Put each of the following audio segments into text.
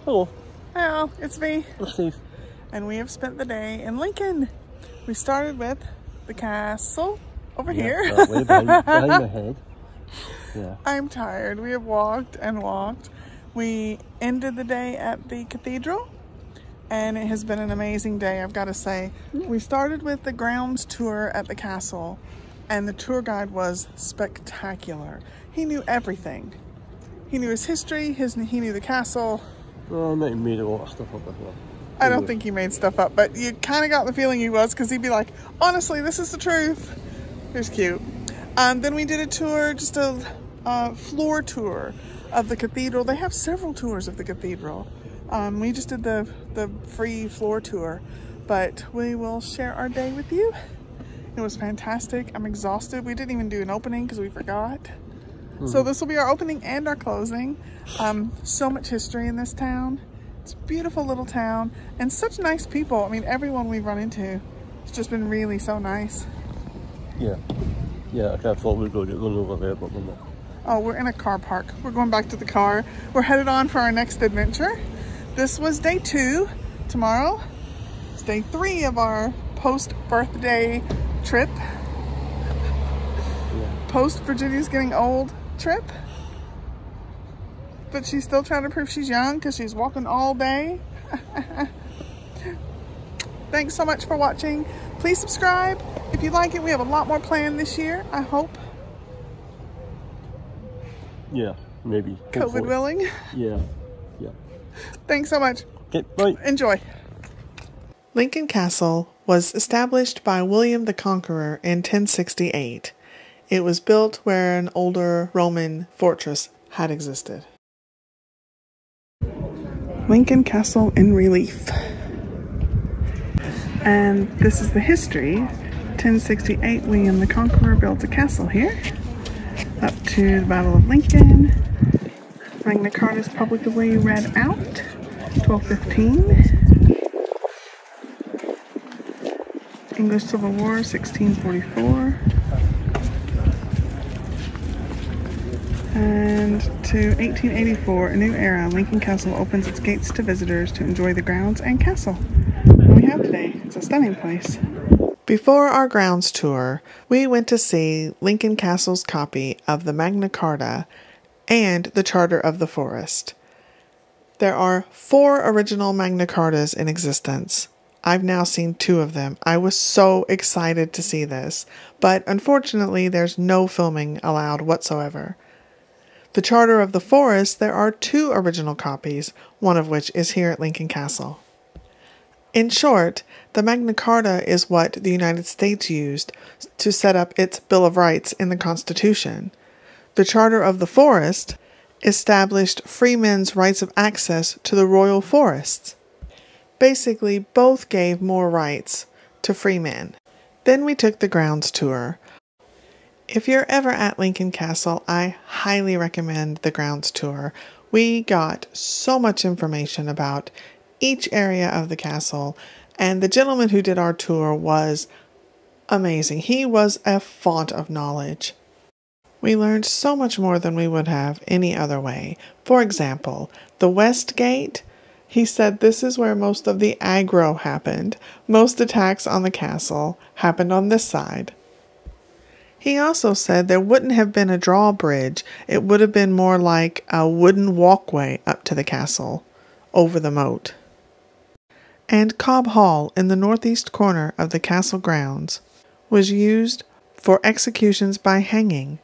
Hello. Hello, it's me. It's Steve. And we have spent the day in Lincoln. We started with the castle over here. That way, behind my head. Yeah. I'm tired. We have walked and walked. We ended the day at the cathedral, and it has been an amazing day, I've got to say. We started with the grounds tour at the castle, and the tour guide was spectacular. He knew everything. He knew his history, he knew the castle. Well, I might have made a lot of stuff up as well. I don't think he made stuff up, but you kind of got the feeling he was, because he'd be like, honestly, this is the truth. It was cute. Then we did a tour, just a floor tour of the cathedral. They have several tours of the cathedral. We just did the free floor tour, but we will share our day with you. It was fantastic. I'm exhausted. We didn't even do an opening because we forgot. So this will be our opening and our closing. So much history in this town. It's a beautiful little town and such nice people. I mean, everyone we've run into, it's just been really so nice. Yeah. Yeah, I kind of thought we were going over there, but we're not. Oh, we're in a car park. We're going back to the car. We're headed on for our next adventure. This was day 2. Tomorrow is day 3 of our post-birthday trip. Yeah. Post-Virginia's getting old trip. But she's still trying to prove she's young because she's walking all day. Thanks so much for watching. Please subscribe if you like it. We have a lot more planned this year, I hope. Yeah, maybe. COVID willing. Yeah, yeah. Thanks so much. Okay, bye. Enjoy. Lincoln Castle was established by William the Conqueror in 1068. It was built where an older Roman fortress had existed. Lincoln Castle in relief. And this is the history. 1068, William the Conqueror built a castle here. Up to the Battle of Lincoln. Magna Carta is publicly read out. 1215. English Civil War, 1644. And to 1884, a new era, Lincoln Castle opens its gates to visitors to enjoy the grounds and castle. What we have today, it's a stunning place. Before our grounds tour, we went to see Lincoln Castle's copy of the Magna Carta and the Charter of the Forest. There are 4 original Magna Cartas in existence. I've now seen 2 of them. I was so excited to see this, but unfortunately there's no filming allowed whatsoever. The Charter of the Forest, there are 2 original copies, one of which is here at Lincoln Castle. In short, the Magna Carta is what the United States used to set up its Bill of Rights in the Constitution. The Charter of the Forest established free men's rights of access to the royal forests. Basically, both gave more rights to free men. Then we took the grounds tour. If you're ever at Lincoln Castle, I highly recommend the grounds tour. We got so much information about each area of the castle, and the gentleman who did our tour was amazing. He was a font of knowledge. We learned so much more than we would have any other way. For example, the West Gate, he said this is where most of the aggro happened. Most attacks on the castle happened on this side. He also said there wouldn't have been a drawbridge. It would have been more like a wooden walkway up to the castle, over the moat. And Cobb Hall, in the northeast corner of the castle grounds, was used for executions by hanging.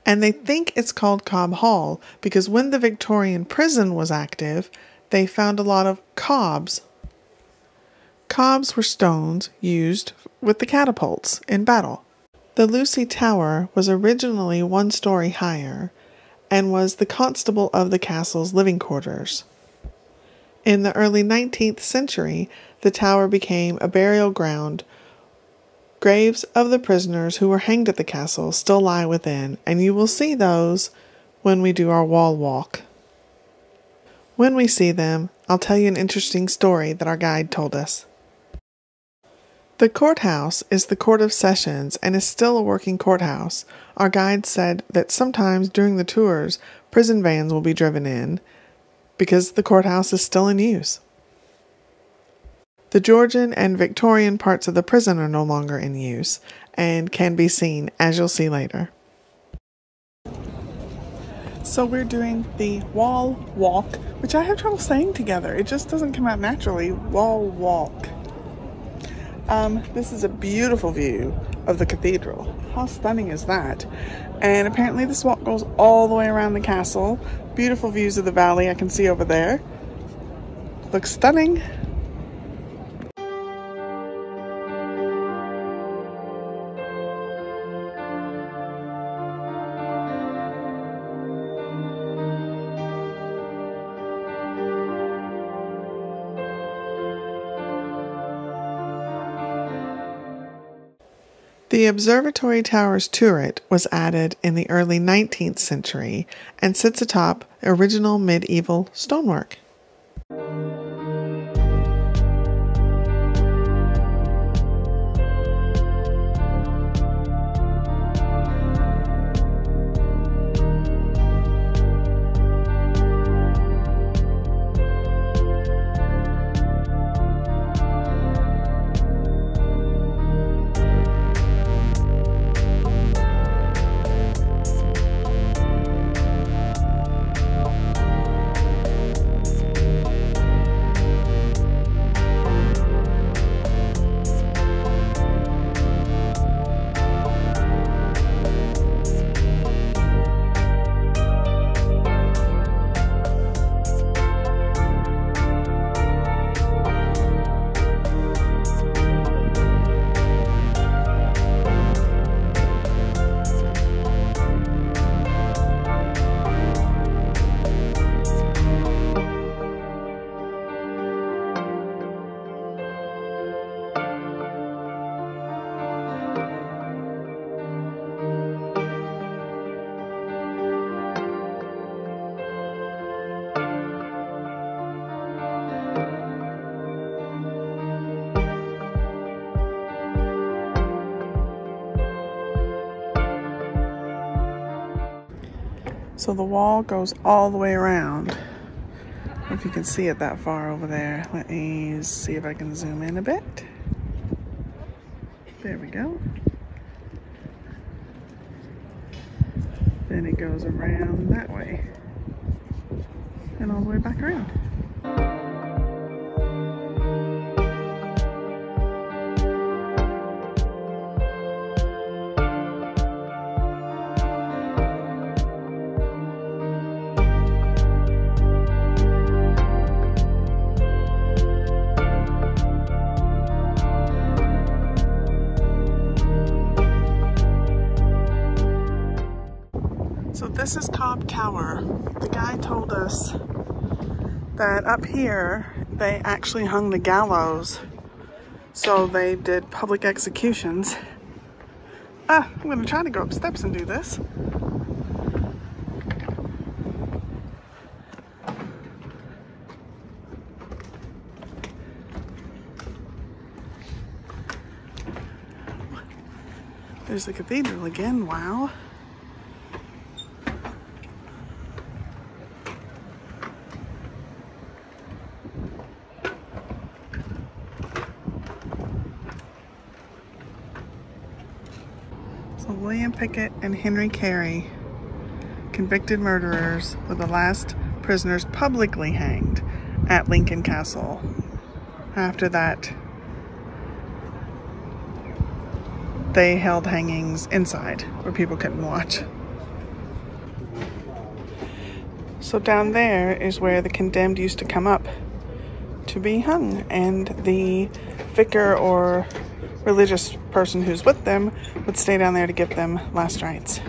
And they think it's called Cobb Hall because when the Victorian Prison was active, they found a lot of cobs. Cobs were stones used with the catapults in battle. The Lucy Tower was originally 1 story higher and was the constable of the castle's living quarters. In the early 19th century, the tower became a burial ground. Graves of the prisoners who were hanged at the castle still lie within, and you will see those when we do our wall walk. When we see them, I'll tell you an interesting story that our guide told us. The courthouse is the Court of Sessions and is still a working courthouse. Our guide said that sometimes during the tours, prison vans will be driven in. because the courthouse is still in use. The Georgian and Victorian parts of the prison are no longer in use and can be seen, as you'll see later. So we're doing the wall walk, which I have trouble saying together. It just doesn't come out naturally. Wall walk. This is a beautiful view of the cathedral. How stunning is that? And apparently this walk goes all the way around the castle. Beautiful views of the valley I can see over there. Looks stunning. The Observatory Tower's turret was added in the early 19th century and sits atop original medieval stonework. So the wall goes all the way around. I don't know if you can see it that far over there. Let me see if I can zoom in a bit. There we go. Then it goes around that way and all the way back around. So this is Cobb Tower. The guy told us that up here they actually hung the gallows. So they did public executions. I'm gonna try to go up steps and do this. There's the cathedral again, wow. William Pickett and Henry Carey, convicted murderers, were the last prisoners publicly hanged at Lincoln Castle. After that, they held hangings inside where people couldn't watch. So down there is where the condemned used to come up to be hung, and the vicar or religious person who's with them would stay down there to give them last rites.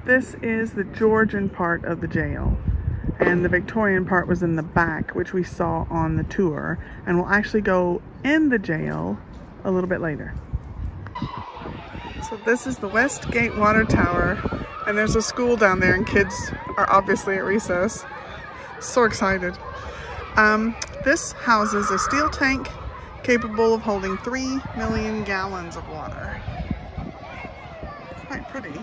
This is the Georgian part of the jail, and the Victorian part was in the back, which we saw on the tour, and we'll actually go in the jail a little bit later. So this is the West Gate Water Tower, and there's a school down there and kids are obviously at recess. So excited. This houses a steel tank capable of holding 3 million gallons of water. It's quite pretty.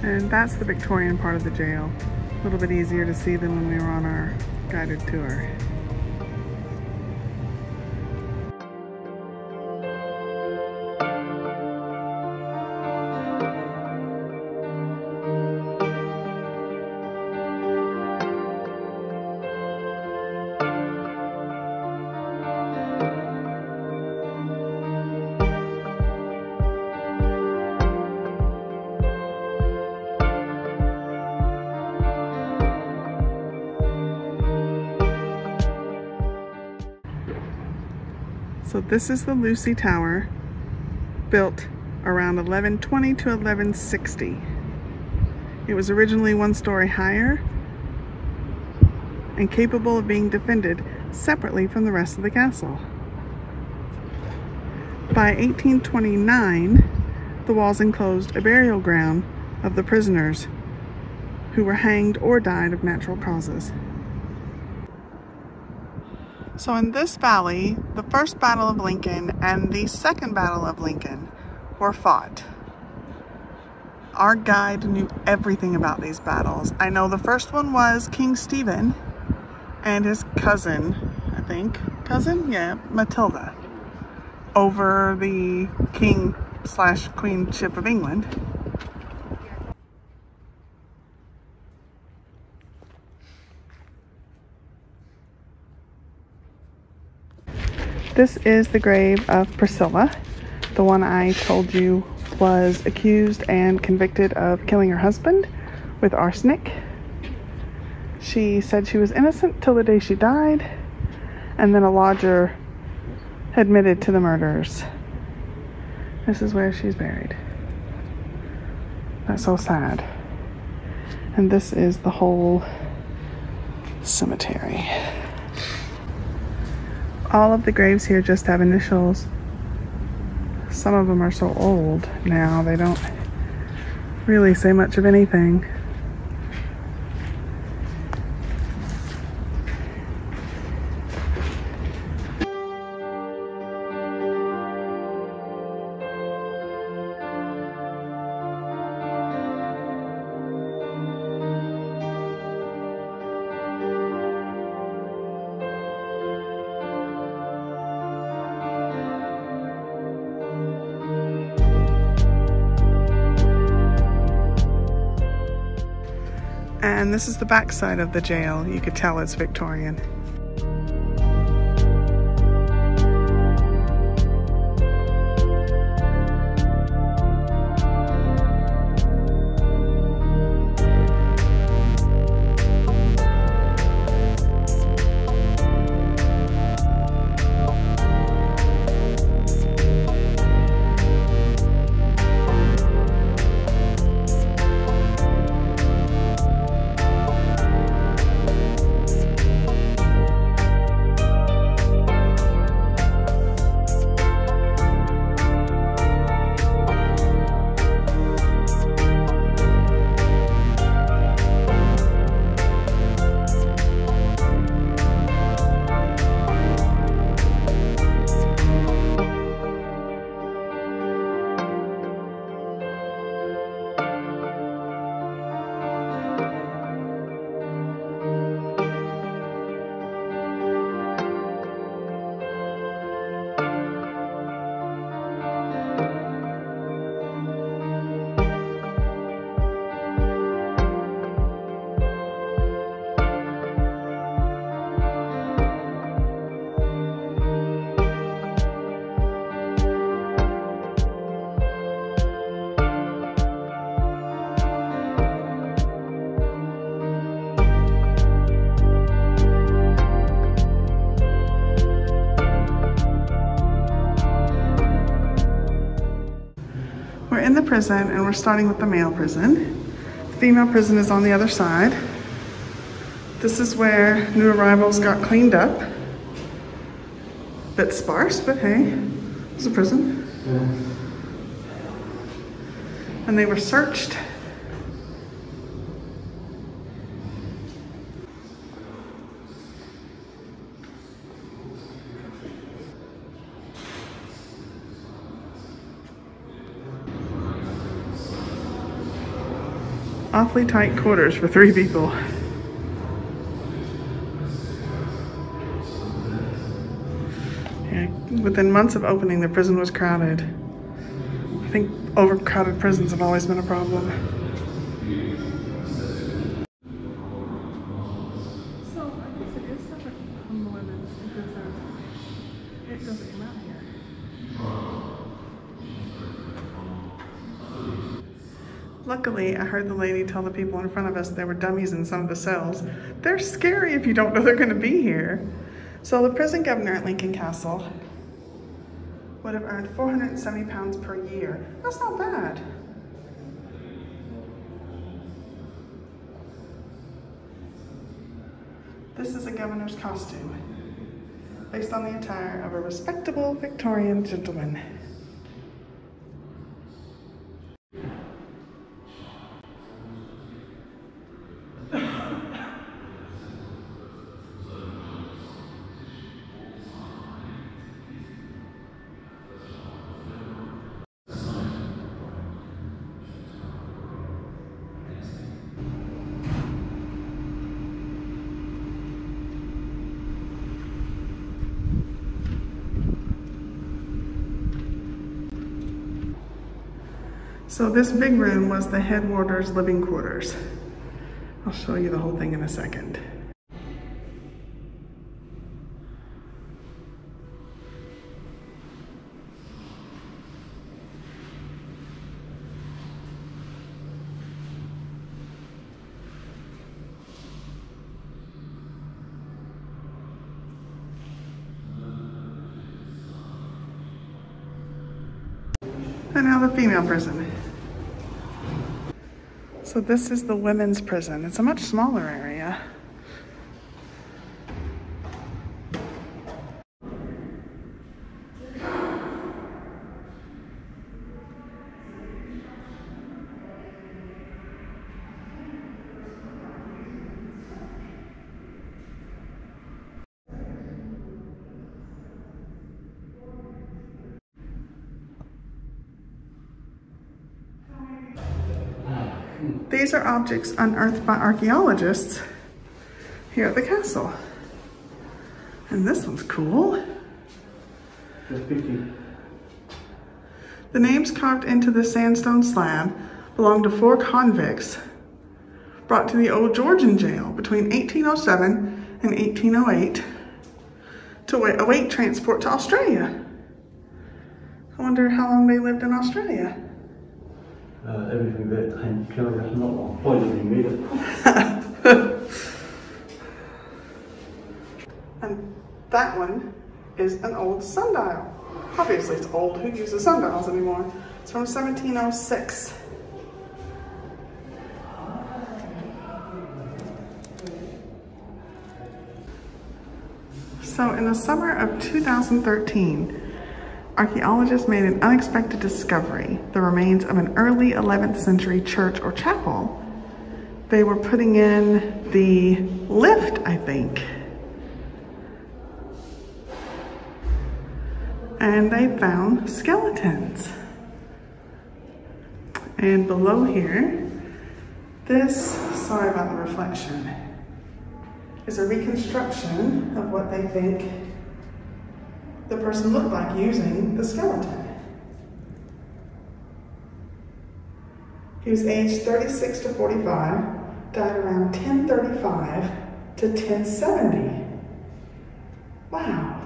And that's the Victorian part of the jail. A little bit easier to see than when we were on our guided tour. So this is the Lucy Tower, built around 1120 to 1160. It was originally 1 story higher and capable of being defended separately from the rest of the castle. By 1829, the walls enclosed a burial ground of the prisoners who were hanged or died of natural causes. So in this valley, the First Battle of Lincoln and the Second Battle of Lincoln were fought. Our guide knew everything about these battles. I know the first one was King Stephen and his cousin, I think. Cousin? Yeah, Matilda. Over the king/queenship of England. This is the grave of Priscilla, the one I told you was accused and convicted of killing her husband with arsenic. She said she was innocent till the day she died, and then a lodger admitted to the murders. This is where she's buried. That's so sad. And this is the whole cemetery. All of the graves here just have initials. Some of them are so old now, they don't really say much of anything. And this is the back side of the jail. You could tell it's Victorian. We're in the prison and we're starting with the male prison. The female prison is on the other side. This is where new arrivals got cleaned up. Bit sparse, but hey, it's a prison. And they were searched. Awfully tight quarters for 3 people. Yeah, within months of opening, the prison was crowded. I think overcrowded prisons have always been a problem. So I guess it is separate from the women's because it doesn't come out here. Luckily, I heard the lady tell the people in front of us there were dummies in some of the cells. They're scary if you don't know they're going to be here. So the prison governor at Lincoln Castle would have earned £470 per year. That's not bad. This is a governor's costume, based on the attire of a respectable Victorian gentleman. So this big room was the head warder's living quarters. I'll show you the whole thing in a second. And now the female prison. So this is the women's prison. It's a much smaller area. These are objects unearthed by archaeologists here at the castle. And this one's cool. The names carved into the sandstone slab belong to 4 convicts brought to the old Georgian jail between 1807 and 1808 to await transport to Australia. I wonder how long they lived in Australia. Everything that time camera is not poisoning me. And that one is an old sundial. Obviously it's old. Who uses sundials anymore? It's from 1706. So in the summer of 2013, archaeologists made an unexpected discovery, the remains of an early 11th century church or chapel. They were putting in the lift, I think. And they found skeletons. And below here, this, sorry about the reflection, is a reconstruction of what they think the person looked like using the skeleton. He was aged 36 to 45, died around 1035 to 1070. Wow.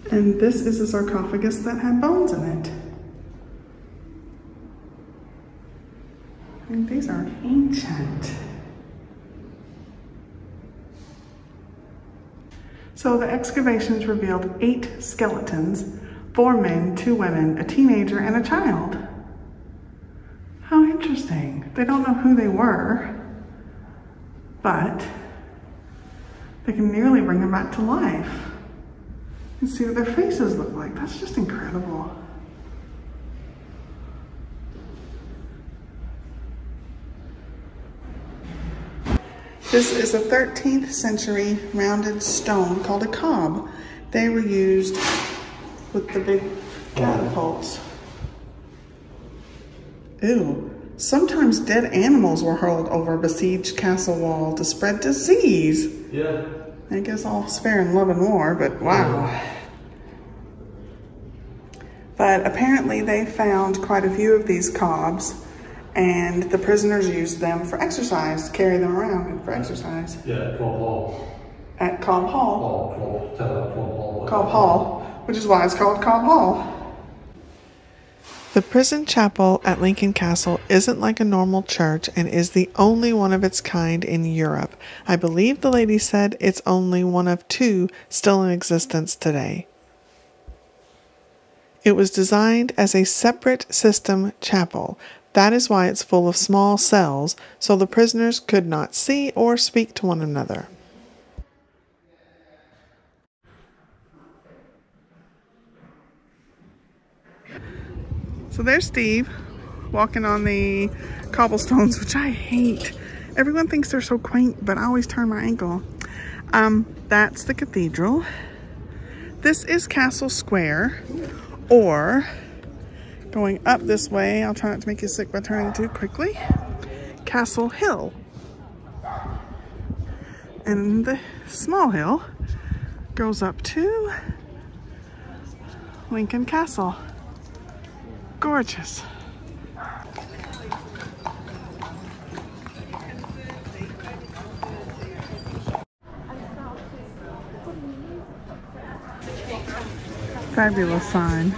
And this is a sarcophagus that had bones in it. And these are ancient. So the excavations revealed 8 skeletons, 4 men, 2 women, a teenager, and a child. How interesting. They don't know who they were, but they can nearly bring them back to life. You can see what their faces look like. That's just incredible. This is a 13th century rounded stone called a cob. They were used with the big catapults. Ew. Sometimes dead animals were hurled over a besieged castle wall to spread disease. Yeah. I guess all's fair in love and war, but wow. But apparently they found quite a few of these cobs, and the prisoners used them for exercise, carry them around for exercise. Yeah, at Cobb Hall. At Cobb Hall? Oh, Cobb Hall. Cobb Hall, which is why it's called Cobb Hall. The prison chapel at Lincoln Castle isn't like a normal church and is the only one of its kind in Europe. I believe the lady said it's only one of 2 still in existence today. It was designed as a separate system chapel. That is why it's full of small cells, so the prisoners could not see or speak to one another. So there's Steve walking on the cobblestones, which I hate. Everyone thinks they're so quaint, but I always turn my ankle. That's the cathedral. This is Castle Square, or going up this way, I'll try not to make you sick by turning too quickly, Castle Hill. And the small hill goes up to Lincoln Castle. Gorgeous. Fabulous sign.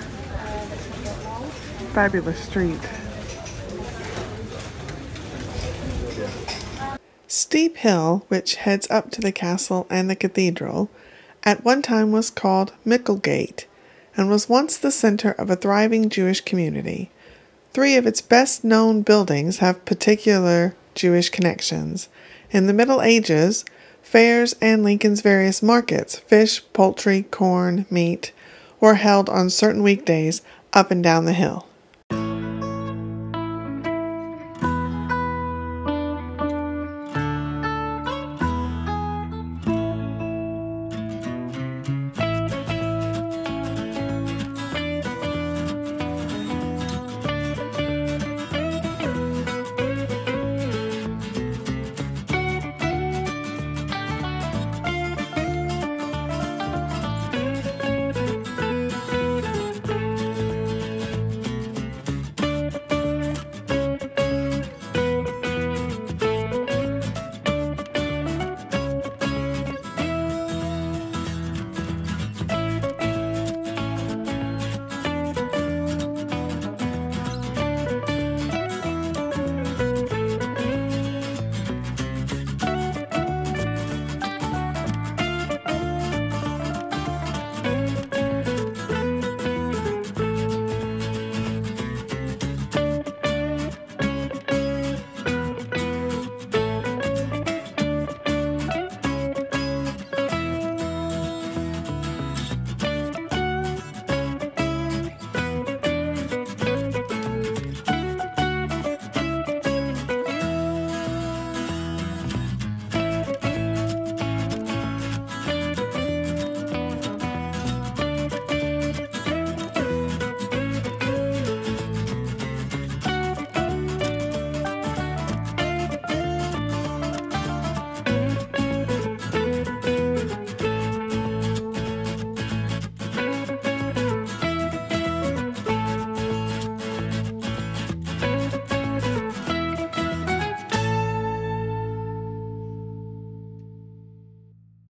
Fabulous street. Steep Hill, which heads up to the castle and the cathedral, at one time was called Micklegate and was once the center of a thriving Jewish community. 3 of its best-known buildings have particular Jewish connections. In the Middle Ages, fairs and Lincoln's various markets, fish, poultry, corn, meat, were held on certain weekdays up and down the hill.